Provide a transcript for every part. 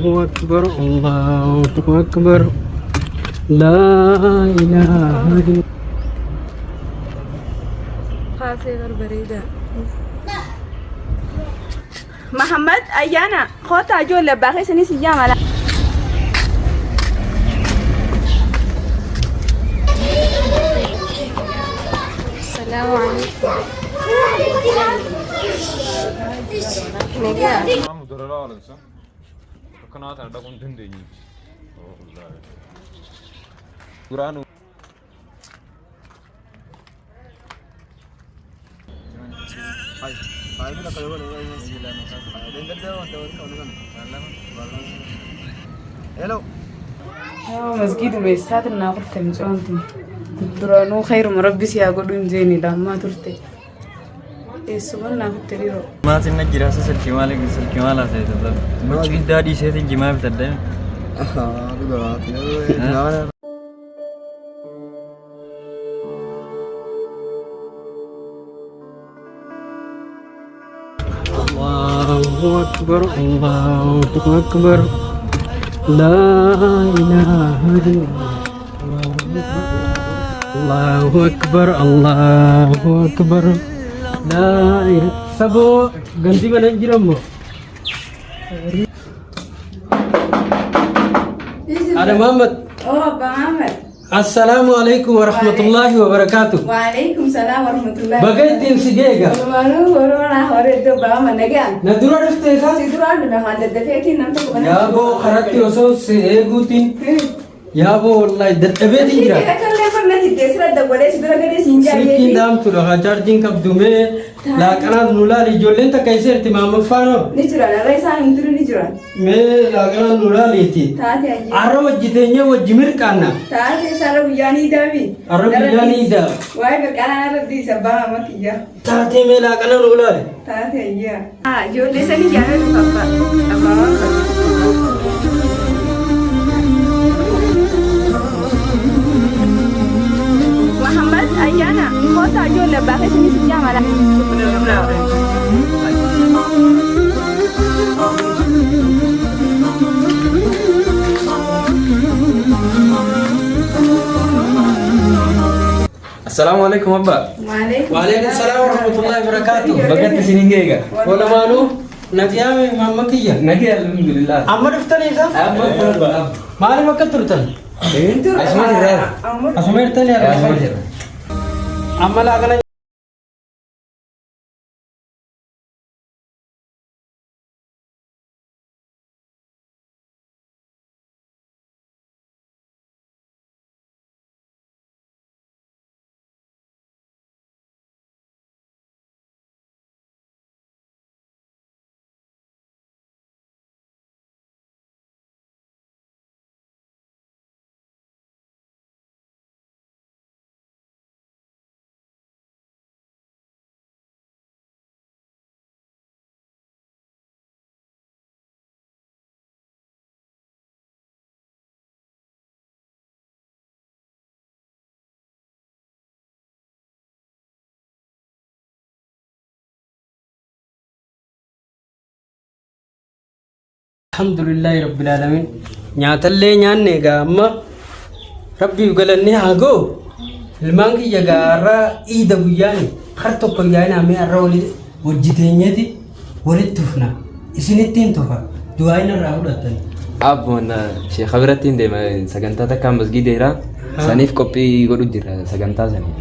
أكبر الله أكبر لا إله إلا خاصة بريدة محمد أيانا خوتا جول باقي سني سيام على السلام عليكم Hello. مسجد وميسات الناقل تمجونتي درانو خير مربي سياقولون زيني لما ترتي سبحان الله تريرو ما تنا جراسة سلكي مالا سيد مچ دادي سيد جماع بتدين الله أكبر الله أكبر لا إله إلا الله أكبر الله أكبر لا إله سبو ganti mana jiramu ada Muhammad oh Bang Ahmad Assalamualaikum warahmatullahi wabarakatuh. Waalaikumsalam warahmatullahi Bagaitin sigega. Baru corona hore do ba managan. Na dura rufte sa? Si dura do na hande defeti nam to bana. Ya bo kharati oso se egutin. Ya bo wallahi databeti jira. Kira kan le farna ti desra da gode si dura gade sinja ye. Sikin dam tu raha charging kab dume la kana nulali jolen ta kaise ihtimam fano. Ni jura na raisa hinduru ni jura. Me la kana nulali ti. Taate ayi. Arro wajitenya wajimir kana. Taate sara biyani dawi. Arro biyani da. Wai be kana rabbi sabba makiya. Taate me la kana nulali. Taate ayi. Ah jo le sani jana do papa. Amma Muhammad Ayana, kota jo le bakai sini sejam ala. Assalamualaikum Abba. Waalaikumsalam warahmatullahi wabarakatuh. Bagat sini enggak? Wala malu nagiyame mamakiya. Nagi alhamdulillah. Amma iftani sa? Mari makaturtan. Asma dirar. Asma irtani ya. Asma dirar. Amma la kana Alhamdulillahi rabbil alamin. Nyaatallee nyaanne egaa amma rabbiif galannee haa ga'u. Ilmaan kiyya gaarraa iida guyyaani har tokko yaa'in amee har'a hojjiteenyeeti walitti tufna. Isinittiin tufa du'aayin irraa fudhattan. Abboon Sheekh Abirattiin deema sagantaa takkaan masgiideera saniif qophii godhu jira sagantaa saniif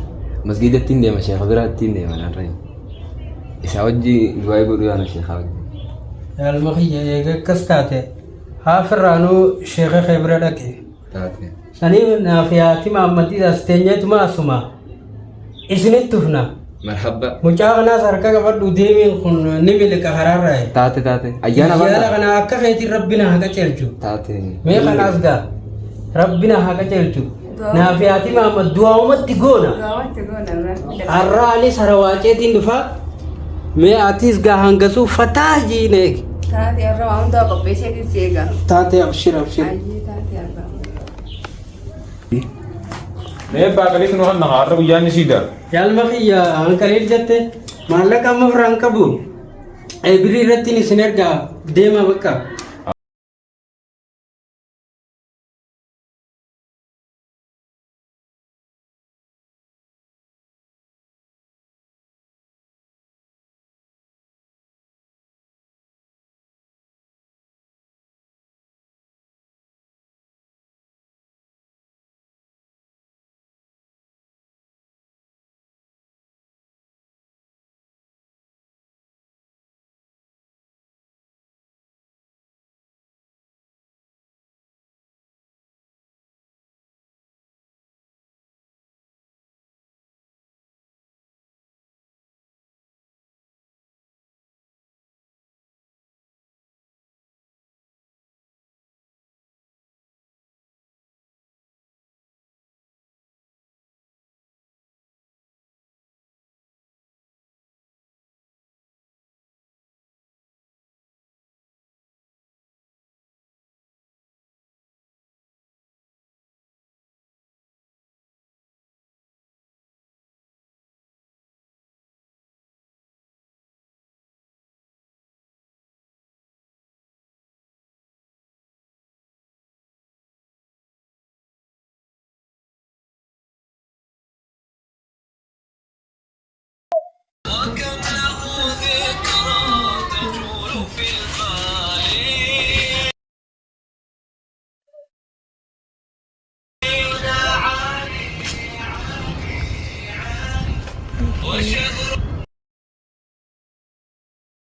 masgiidattiin deema Sheekh Abirattiin deema narra isa wajji du'aa godhu yaana Sheekh Abiratiin. Almakhiyya eega akkas taate haafirraanuu sheekha khebira dhaqe sanii naafiyaati maammatiidhaas teenyeetuma asuma isinit tufna marhaba mucaa kanaas harka qabadhu deemiin kun ni miliqa haraarraaye taate ayyaana yaala kana akka keetiin rabbina haqa ceelchu taate mee kanaas gaa rabbina haqa ceelchu naafiyaati maammad du'aa'umatti goona har'aanis harawaaceetiin dhufaa mee atiis gaa hangasuu fataa jiineeg taate arra waan daa qopheessee dirseega. taate abshir abshir. Taate arra. Mee baaqaliif nu hanna har'a guyyaan isiidha. Yaalma kiyya hanqaliil jette maallaqa amma firaan qabu birii irratti isin ergaa deema bakka.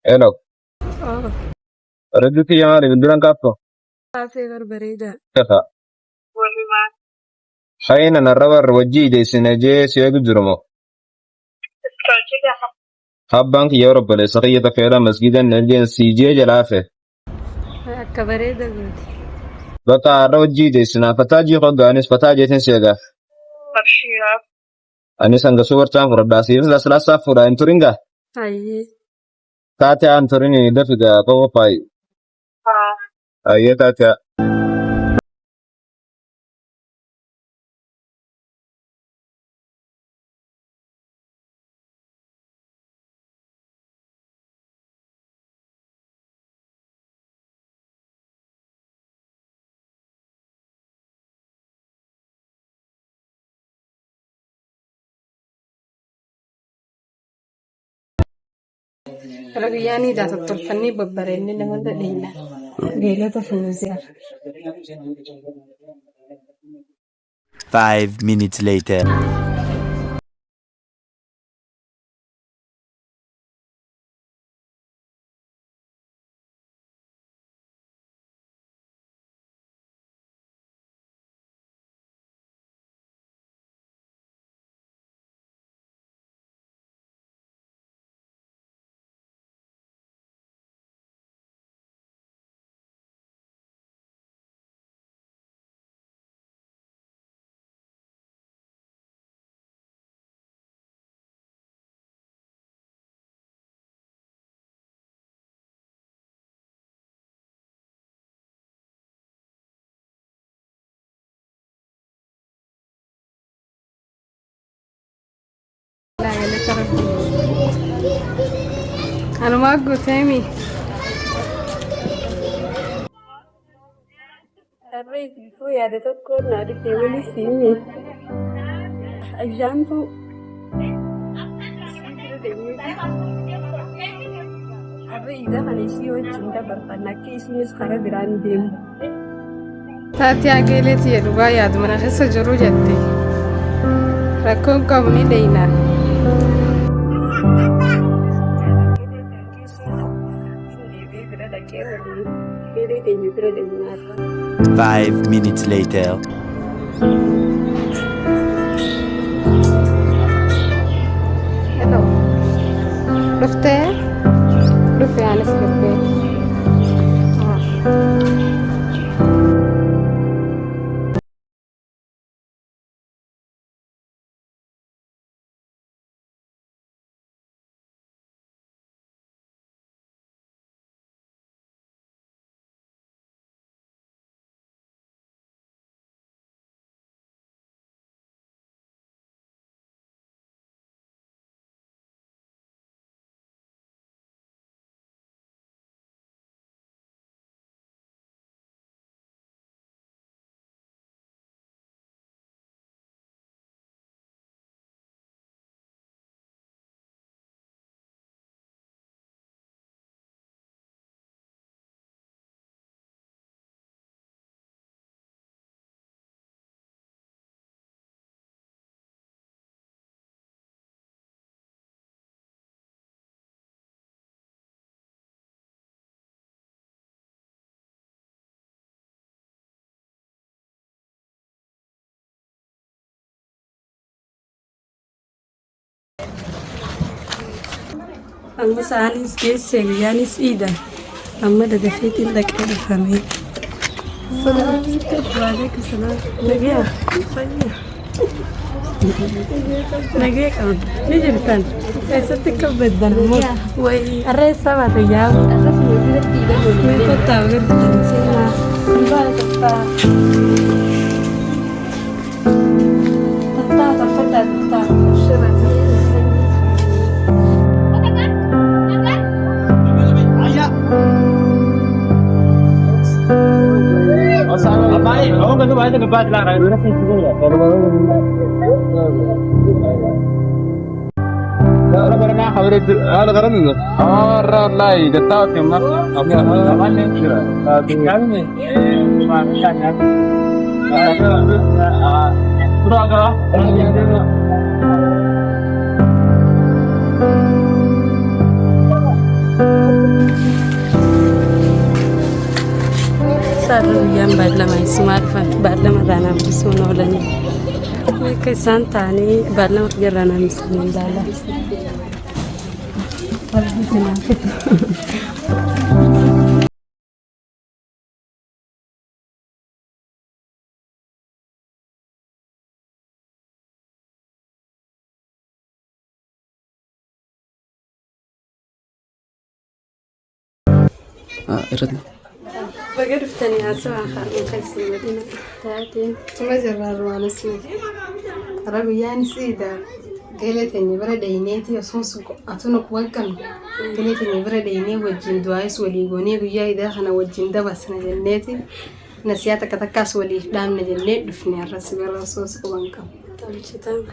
Hello. Oh, ردتي يا مالي من دون كابو. kaasee bareeda. كفا. حين الربر وجي سنجي سيد جرمو. حبانك يا رب لسقية فعلا مسجدا نلجين سيجي جلافه. Akka bareeda gooti. بقى روجي سنا فتاجي قدانس فتاجي تنسيغا. أني سانغ سوبر تام فرداسي لا سلاسا فورا انتورينغا. Hayyee. تاتي انتوريني دفقا قوة باي. أيه تاتي. Ragayyaanii tolfannee babbareedne namoota dheeraa. Beelota fuuzi'aaf. 5 minutes later. Laa galata rabbii. Anumaa gooteemi. Harree ifuu yaada tokko naa dhufee wali siimi. Ayyaantu. Harree isaa kan ishii wajjin dabarfanna akka ishiinis karaa biraan deemu. Taatee Ageeleeti jedhu baa yaadu mana keessa jiru jette. Rakkoon qabu ni deeyna. 5 minutes later. Hello. Dhuftee? Dhufe anis dhufe. Amma sa'aanis geesse guyyaanis iidha. Amma dafeetiin dhaqee dhufamee. Waalaikum salaam. Nagaa. Fayyaa. Nagaa qabna. Ni jirtan. Eessatti kabbadan immoo. Wayii. Arreessaa baate yaa'u. Mee kottaa agartan seenaa. Baala kottaa. Tattaa tolfaddaa tattaa. Shirata. صار يوم بعد لما يسمع بعد لما رانا بسمنا ولا ني كيسان تاني بعد لما جرانا مسلمين دالا بقرفتني أسمع خارج خيس المدينة تاتين ثم جرار وانا سمي ربي يعني سيدا قالتني برا دينيتي أصوص أتونك وكم قالتني برا ديني وجين دوايس وليقوني وياي داخنا وجين دبس نجنيتي نسياتك تكاس ولي دام نجنيت دفني الرسي برا أصوص وكم تمشيتان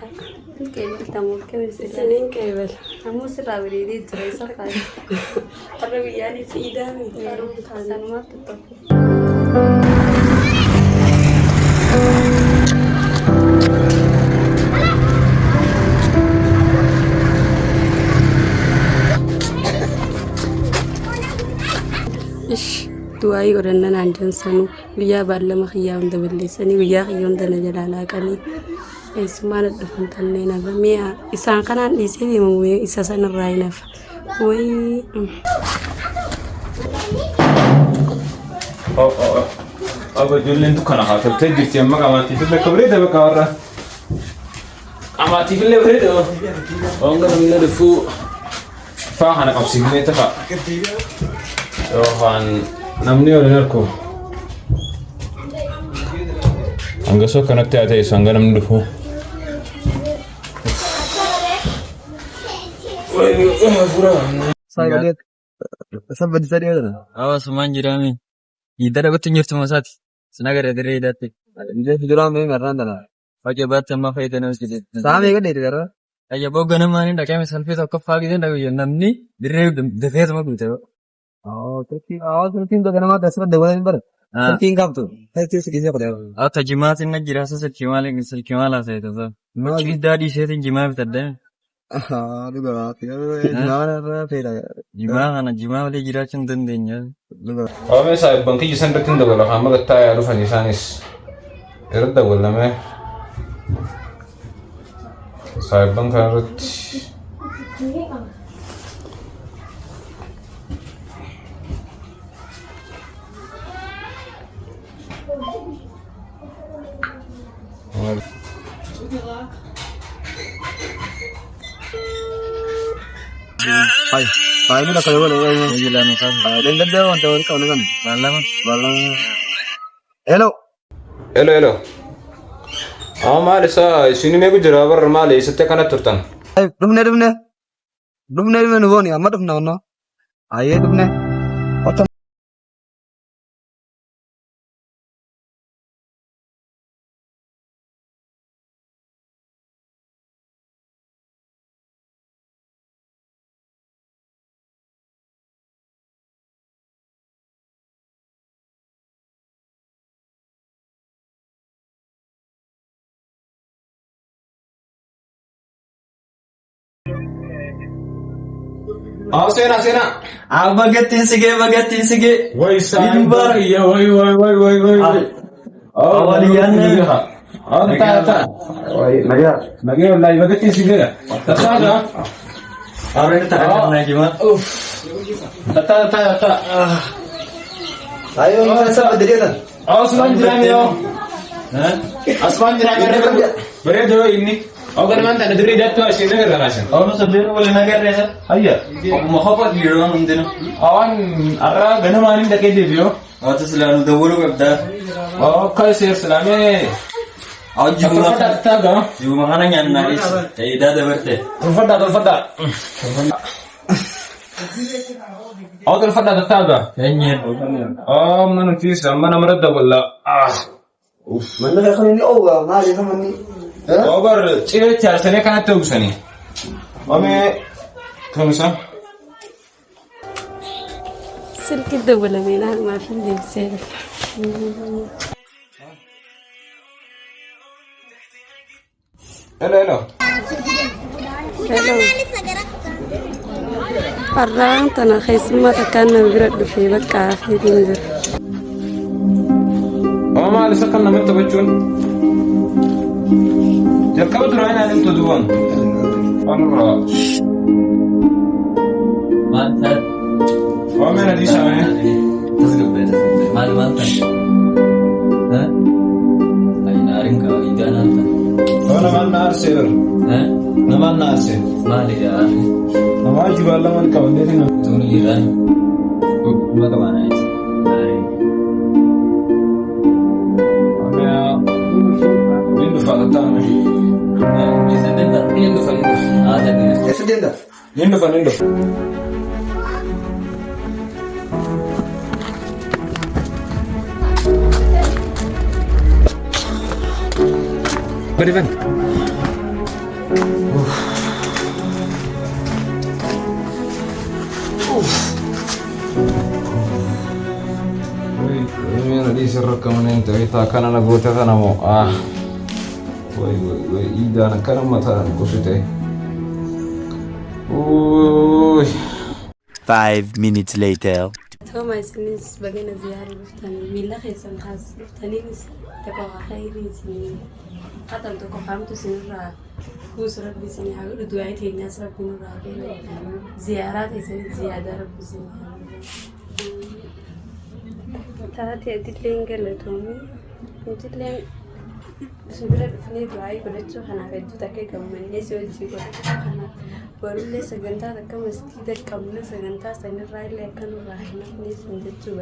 كيبل تمول كيبل سنين كيبل همو سر أوريدي تريسا قاعد ربي يعني سيدا ميكارو تحسن ما تطفي إيش دواي ورنا عندنا سنو بيا بالله ما خيام دبلي سني بيا خيام دنا جلالا كني اسمان دفن تنينا بميا إسان كان يسيني مو إساسا الراينا وي أبغى جلين دكان خاطر تجلس يا مك أماتي في الكبريت بقى ورا أماتي في الكبريت أونغ من الفو فاهنا قبسيني تفا روحان نمني ولا نركو أنغسو كنت أتى سانغ نمني الفو Saya sampai di sana ada. Awas manjirami. Idara betul nyurtu masat. Senagar dari dati. Dia hijrah memang merana dah. Pakai bat sama faida nus gitu. Sama kan dari cara. Aja bawa ganam mani dah kami selfie tak kafah gitu dah yang namni dari defense sama gitu. Oh, terus tim tu kan nama dasar dewan ber. Selfie kap tu. Saya tu sekian apa dia. Ah tajimat ini jirasa sekimala saya tu. Macam dari saya tu jimat tadi. Ah, lu berat. Gimana pera? Jima wale jiracun dendenya. أو مثلا بنكي جسنا بتندى ولا خامة التاي ألوف نيسانيس يرد ولا ما صاحب بنك رد Hai ni dah kalau boleh. Jalan kan. Dengar dia orang tahu kau nak. Balang. Hello. إلو إلو ما لسه شنو ما يقدر أبر ما لي ستة كانت ترتان Hai, dumne nuvoni. Amma dumne ono. Aye dumne. Otam. سينا Bagattin sige. وي سايبر يا وي Awalian. تا نجي والله بقتي سيجارة تخاذها Orang tak ada lagi mah. تا Ayo mana sah dari mana? أصلاً جرامي أصلاً جرامي بريد هو إني أو كان ما أنت ندري جات تو أشياء غير راسن Orang sebelum boleh nagar ya. هيا Mau apa di rumah mungkin. أوان أرى غنم أني دكتي ديو Waktu selalu dahulu kerja. أو كايسير سلامي Aku juga تاga mana yang naris. Jadi dah ada berarti. تفضل أو تفضل تاga Kayaknya. من فيس من مرد ولا Mana dah kau ni oga, mana dah kau ni? أوبر تيجي تارسني كانت توصلني أمي خمسة سلك الدولة مينها ما في اللي بسير إلو hello الران تنا خيس ما تكلم برد في بكا في دينزر oo maal isa kan namatti taphachuun jalqaba duraan ani tuduwan amra Mantap. oo mena di sana Mantap. Hah? Ay naring ka idan ata. oo naman na arsel Hah? naman na arsel Mali ya. naman jibala man ka wala din Tuni iran. Kuma ka mana itu? Naring. kaya bindu falatan Bisa dengar. Ini tu kan. Ada ni. bindu panindo Bari ban. mena di serra kaman ente kita kana na gota kana mo wai ida na kana mata ko fite oy 5 minutes later. توما سنيس بقينا زيارة بفتاني ميلا خيسان خاص بفتاني نس تقوى خيري سنين قطم تقوى خامتو سنرا خوص ربي سنين حاول دعاية الناس ربي نرا زيارات سنين زيادة ربي سنين تاتي أدلين قلتومي أدلين سنبرا بفني دعاية قلتو خنا قدو تاكي كمان نسي وجي قلتو خنا Barulee sagantaa akka masgiida qabna sagantaa sanirraa illee akka nurraa hin hafne sun jechuu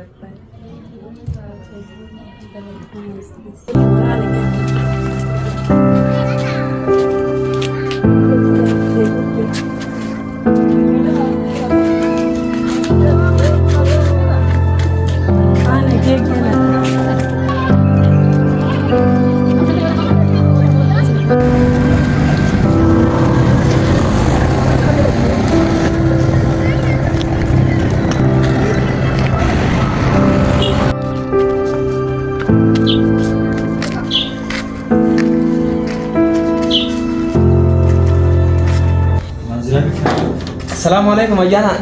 Assalamualaikum Ayana.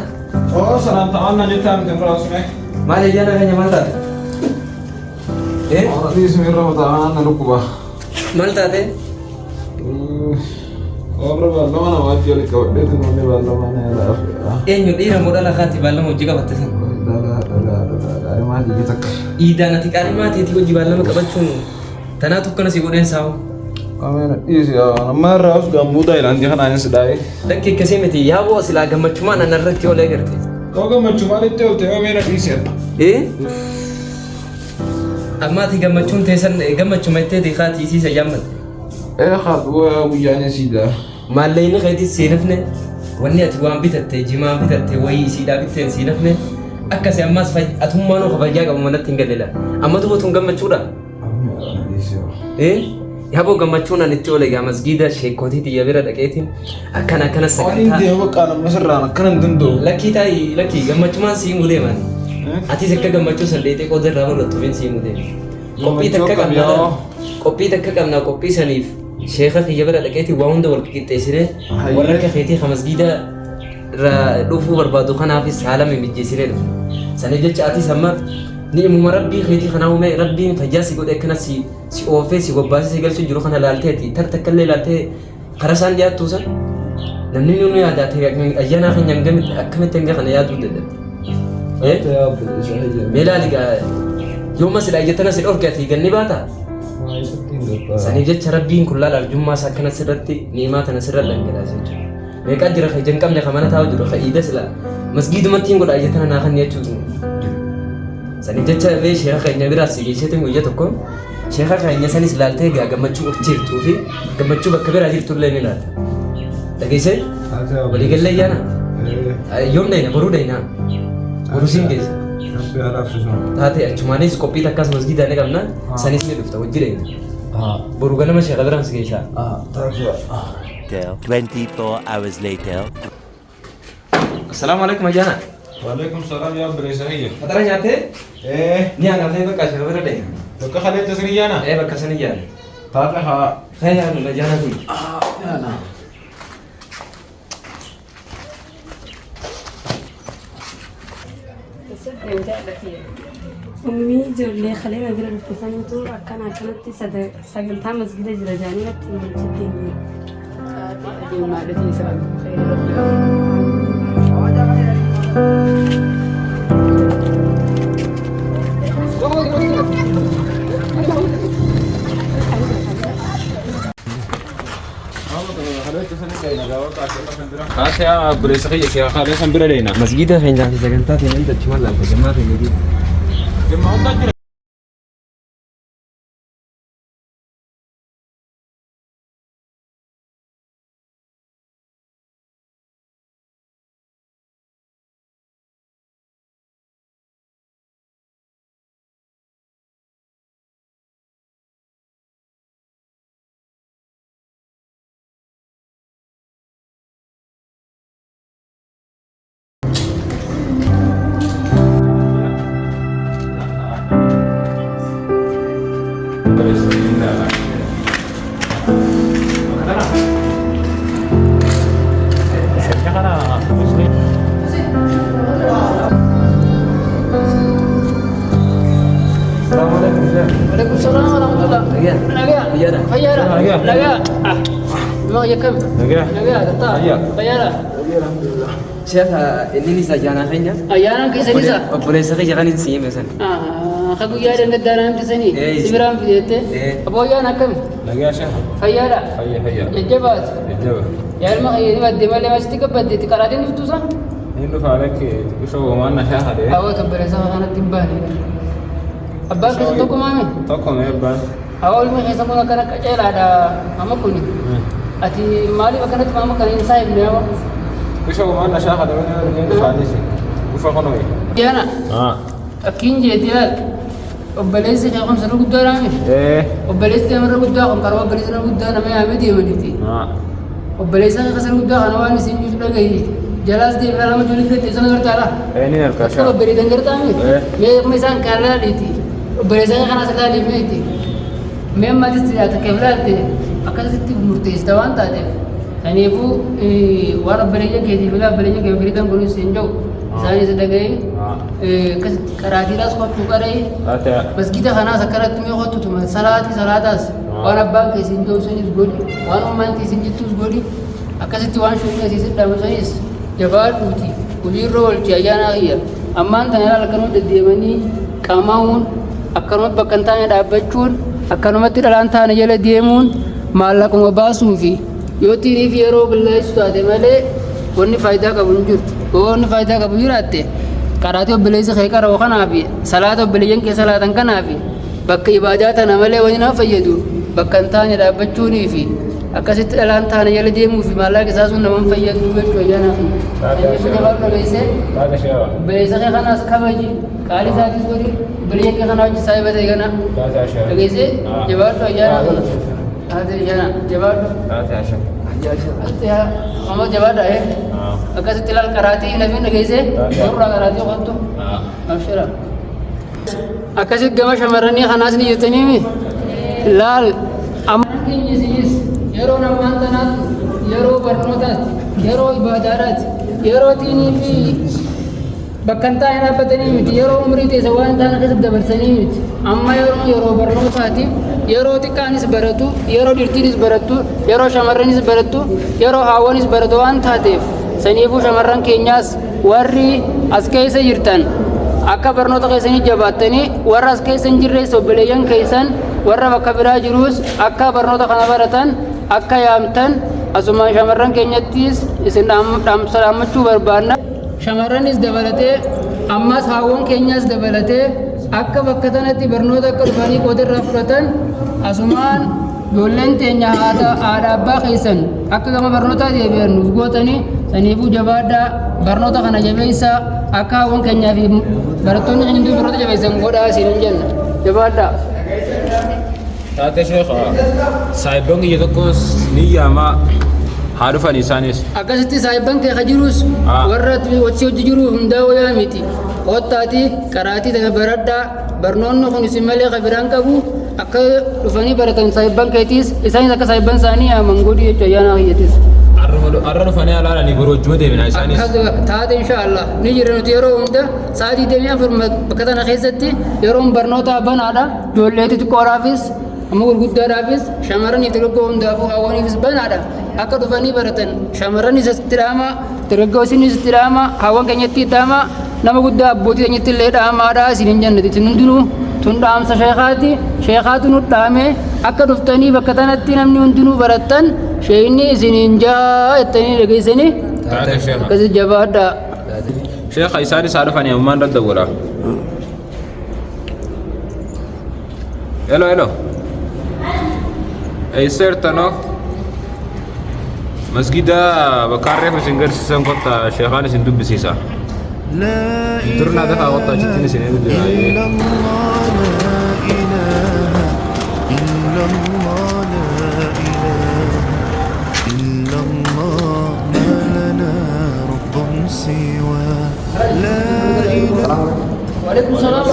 oh salam ta'ala nitam temra usme Mali Ayana kanya mantap. oh di semira ta'ala lukuba Malta te? oh bro balla mana wajjali ka wadde tu nonne balla mana ya afi Enyu dira modala khati balla mo jiga battasan. daga ay ma di tak Ida nati kari mati ti wajib balla makabachun. Tanatu kana si goden saw. amena isi ya namara us gamuda ilan di kana sedai Dakki kasimeti yabo sila gamachuma na narratti ole garte. koga macumali te ulte amena isi Amma ti gamachun tesan gamachuma te di khati si sayammat. khat wa bujanya sida Mallayni khayti sinafne wanni ati waan bitatte jimaa bitatte wayi sida bitten sinafne akkasi ammas fay atummaano khabajja qabu manatti hingallela amma tubutun gamachuudha yabo gamachuuna nitti ole ga masgida sheekoti tiyabira dhaqeetin akkana sagantaa inde waqa na masrana kanan dindo lakki gammachumaan sii mulee mani ati akka gammachuu salleetee qodarraa mul'attu bin sii mulee qophii takka qabna qophii saniif sheekha tiyabira dhaqeetin waa hunda wal qixxeessine warra akka keetii masgida dhufuu barbaadu kanaafis haala mijjeessine dhufu saniif jecha ati samma ni'imuma rabbii keetii kana uume rabbiin fayyaa si godhe akkana si oofee si gobbaasee si galchuu jiru kana laalteeti takkallee laaltee karaa isaan dhiyaattuu san namni nuyi yaadaate ayyaanaa keenya akkamitti hanga kana yaaduu dadhabe meelaaligaa yooma sila iyyatana si dhorke ati ganni baata saniif jecha rabbiin kun laala arjummaa isaa akkana sirratti ni'imaa tana sirra dhangalaase jechuudha meeqaa jira ka jan qabne ka mana taa'u jiru ka iida sila masgiidumatti hin godha iyyatana naa kan jechuudha saniif jecha illee sheekha keenya biraa si geesseetiin guyyaa tokko sheekha keenya sanis laaltee egaa gammachuu of jirtuu fi gammachuu bakka biraa jirtullee ni laata dhageessee waliigallee ayyaana yoom dayna boruu dayna boruu siin geessa taate achumaanis qophii takkaas masgiidaa ni qabna sanis ni dhufta wajji dayna boruu ganama sheekha biraan si geessaa 24 hours later. Assalamu alaikum ayyaana Waalaikumsalam ya beresahiyya fatara nyaate ni aangatee bakka sheekha bira dayna bakka khaleeta siriyana bakka sani yaane taate ha khayyaa nu ayyaana kun yana أمي جولي خلينا نقرا التساني تو أكنا كانت سجلتها مسجد جرجاني لتنجي جديني ما الذي سبب خير يا بريس خي يا خالد سنبرا لينا مسجد خين جان سكنتا في انت تشمل انت جماعه في وعليكم السلام ورحمة الله. لقيا فيارة لقيا ما يكم لقيا فيارة شيخ اللي سجانا خينيا أيانا كيس ليسا وبوليس خي جاني سي مثلا خبو يا رند داران تسني سمرام في ديته أبو يانا كم لقيا شيخ فيارة هيا يجبات الجو يا ما هي ما دي ما استيك بدي تكرادين فتوسا إنه فعلك شو ما أنا شاهد أو تبرز أنا تباني أباك تقوم مامي تقوم يا بان أول ما يسمونا كنا كجيل هذا أما كوني أتي مالي وكانت ماما كان إنسان بنيا شو ما أنا شاهد إنه فعلك وفقناه جانا أكين جديال وبليس يا سنو قد رامي وبليس تمر قد أخم كروا بليس نو قد أنا ما عمدي منيتي وبليس أنا خسر قد أنا واني سنجوس لقيه جلاس دي فلا ما جولي كده سنو كرتالا إني الكاشا أكو بريد كرتامي مثلا كارلا ليتي وبليس أنا خلاص لا ليميتي ما تستطيع كيفلاتي أكاسيت مرتيس توان تادي يعني فو وارا بريجا كذي بلا بريجا كذي بريدان بقول سنجو ساني سدقي كس كراتي راس خط تكري بس كده خنا سكرت مي خط تما صلاتاس وانا بانك سنجو سنيس بودي وانا مانتي سنجتوس بودي أكاسيت وان شو كذي سدام سنيس جبال بوتي ولي رول جايانا هي أما أنت هنا لكنو تديمني كاماون أكنو بكنتاني دابتشون akkanumatti dhalaan taane jala deemuun maallaquma baasuu fi yoo tirii fi yeroo billeessu taate malee wanni faayidaa qabu hin jirtu. Wanni faayidaa qabu jiraatte qaraatii obboleessa kee qaroo kanaaf salaata obboleeyyan kee salaatan kanaaf bakka ibaadaa tana malee wanni nama fayyadu bakka hin taane dhaabbachuunii fi akkasitti dhalaan taane jala deemuu fi maallaqa isaa sun nama fayyadu jechuu ayyaanaa fi obboleessa kee kanaas kabaji qaali isaatis godhi obboleeyyan kee kanaa wajji saayibata eegana dhageesse jabaadhu ayyaanaa fi ayyaana jabaadhu amma jabaadha akkasitti ilaal qaraatii nafiin dhageesse warra qaraatii qottu abshira akkasitti gama shamarranii kanaas ni jettaniimi laal amma keenya isiis yeroo namaan tanaatti yeroo barnootaatti yeroo ibaadaadhaatti yeroo tiinii fi bakka hin taane dhaabbatanii miti yeroo umrii teessa waan taana keessatti dabarsanii miti amma yeroo barnootaati yeroo xiqqaanis baratu yeroo dhirtiinis barattu yeroo shamarranis barattu yeroo haawwanis baratu waan taateef saniifuu shamarran keenyaas warri as keessa jirtan akka barnoota keessanii jabaattanii warra as keessa hin jirres obboleeyyan keessan warra bakka biraa jiruus akka barnoota kana baratan akka yaamtan asumaan shamarran keenyattis isin dhaammachuu barbaanna. Shamarranis dabalatee ammas haawwan keenyaas dabalatee akka bakka tanatti barnoota akka dhufanii qoodarraa fudhatan asumaan ijoolleen teenya haadha abbaa keessan akka gama barnootaa deebi'an nuuf gootanii saniifuu jabaadhaa barnoota kana jabeessaa akka haawwan keenyaa fi barattoonni keenya hunduu barnoota jabeessan godhaa isin jenna jabaadhaa. Taate sheekha saayibban kiyya tokkos ni yaama haa dhufan isaanis akkasitti saayibban kee ka jirus warra wachii hojii jiru hundaa wayaa miti qottaati qaraatii tana baradhaa barnoonni kun isin malee ka biraan qabu akka dhufanii baratan saayibban keetiis isaanis akka saayibban isaanii yaaman godhi jechuudha ayyaana kiyyatis. arra dhufanii alaalanii borojjuma deemina isaanis. Taate inshaallah ni jira nuti yeroo hunda sa'aatii deemee afur bakka tana keessatti yeroon barnoota banaadha ijoolleetti xiqqoodhaafis amma gurguddaadhaafis shamarraniif dargaggoo hundaafuu hawwaniifis banaadha akka dhufanii baratan shamarranis asitti dhaama dargaggoosinis asitti dhaama hawwan keenyatti dhaama nama guddaa abbootii keenyatti illee dhaamaadha isin hin jannati isin hundinuu tun dhaamsa sheekaatu nu dhaame akka dhuftanii bakka tanatti namni hundinuu baratan sheeyni isiniin jaa jettanii dhageessanii akkasi jabaadha. Sheekha isaanis haa dhufanii ammaan daddawwala. Hello. Eesseertanoo masgida bakka reefu isin garsiisan kotta sheekaan isin dubbisiisa. Turna dafaa kotta achittiin isin eegu jira. Waalaikum salam.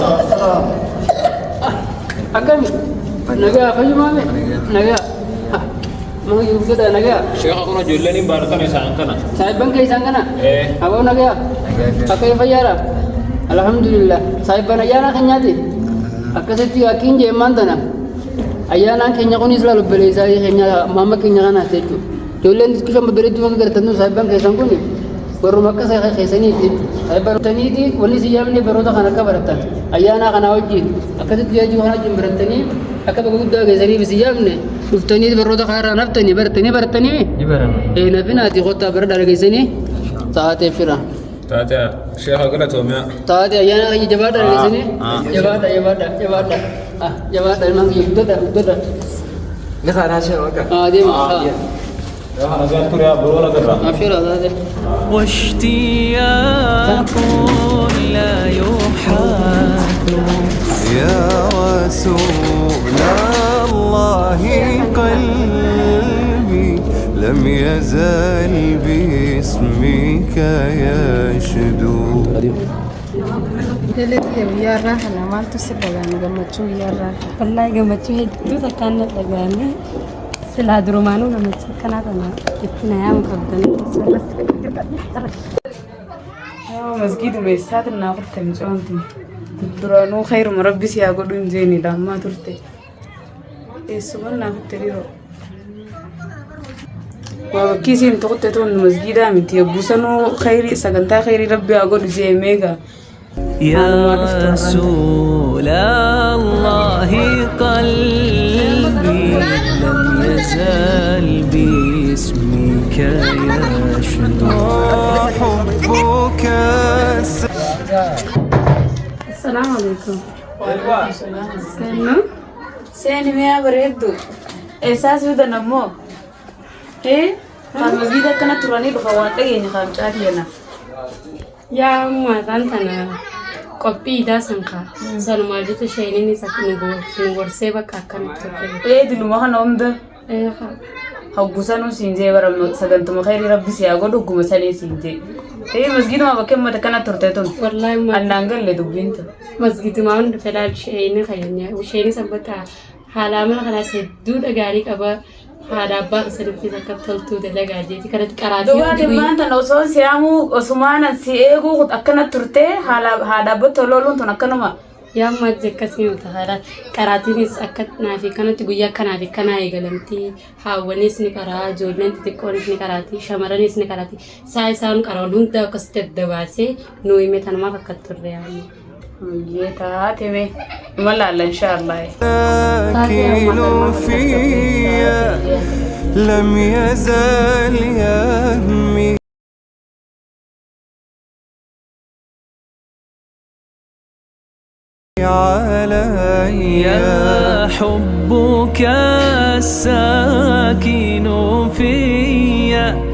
Akkami nagaa fayyumame nagaa mau ibu kita nagaa. Sheekha kun ijoolleen hin baaratan isaan kana. Sahiban ke isaan kana? Abang nagaa. Pakai fayyara. Alhamdulillah. Sahiban ayana kenyati. Akkasitti akkiin jeemaan tana. Ayyaanaan keenya kunis lalu beleessaa keenya mamma keenya kana jechuudha. Ijoolleen kisama bereedduu akka gartannu sahiban keessan kuni warruma akka keessaniiti. Sahiban taniiti wanni si yaamne baroota kan akka baratan. Ayyaanaa kana wajjin akkasitti yaajii kana wajjin baratanii akka bakka guddaa keessaniif si yaamne dhuftanii baroota kanarraa naftanii baratanii. Ni barama. Nafinaati kottaa bara dhalageessanii taatee fira. Taate sheekha galatoomyaa. Taate ayyaana kiyya jabaadha dhalageessanii. Jabaadha ilmaan kiyya guddoodha. Ni kaanaa sheekha akka. Deema. أنا زين كوريا برولا قرا. أبشر هذا. واشتياق لا يحاد يا رسول الله قلبي لم يزل باسمك يشدو. Leleti ya raha na maltu sibagani gammachu ya raha. Wallahi gammachu hedduu takkaan na dhagaame. Silaa durumaanuu namicha akkanaa kana itti na yaamu qabdanii masgiidu meessaati naa qotte micoomti duraanuu khayruma rabbi si haa godhu hin jeenidha ammaa turte eessuman naa qotte dhiroo waa bakkii isiin tokkotte toon masgiidaa miti yoggusanuu khayrii sagantaa khayrii rabbi haa godhu jee meegaa يا رسول الله قلبي لم يزال باسمك يشدو حبك. السلام عليكم. سيني ميا بريدو إحساس بده نمو kan masjida kana turani dhufa waan dhageenya qaamcaati yana yaa maataan tana qophii idaasan kaa sanumaa jecha shayiniin isa nu gorsee bakka akkanatti turte diluma kana hunda hawgusanuu siin jee bara sagantuma khayri rabbi si haa godhu guma salee siin jee masjiduma bakka himmata kana turte tun wallaahi annaan galle dubbiinta masjiduma hunda fedhaal shayini kayanya shayini sabbata haalaa kanaas hedduudha gaarii qaba haadha abbaa isanitti akka toltuu dalagaa jeeti kanatti qaraatii duwwaati maanta osoo si'aamuu osumaanan si eeguu akkana turte haadha abbaa tolooluun tun akkanuma yaa maajji akkasii nuti haadha qaraatiinis akka naafi kanatti guyyaa kanaafi kanaa eegalamtii haawwanis ni qaraa ijoolleen xixiqqoonis ni qaraatii shamarranis ni qaraatii isaan qaraan hunda akkasitti adda baasee nuu hime tanumaaf akka turre yaa'u. تاتمي ملالا ان شاء الله ساكن فيا لم يزال يهمي علي حبك الساكن فيا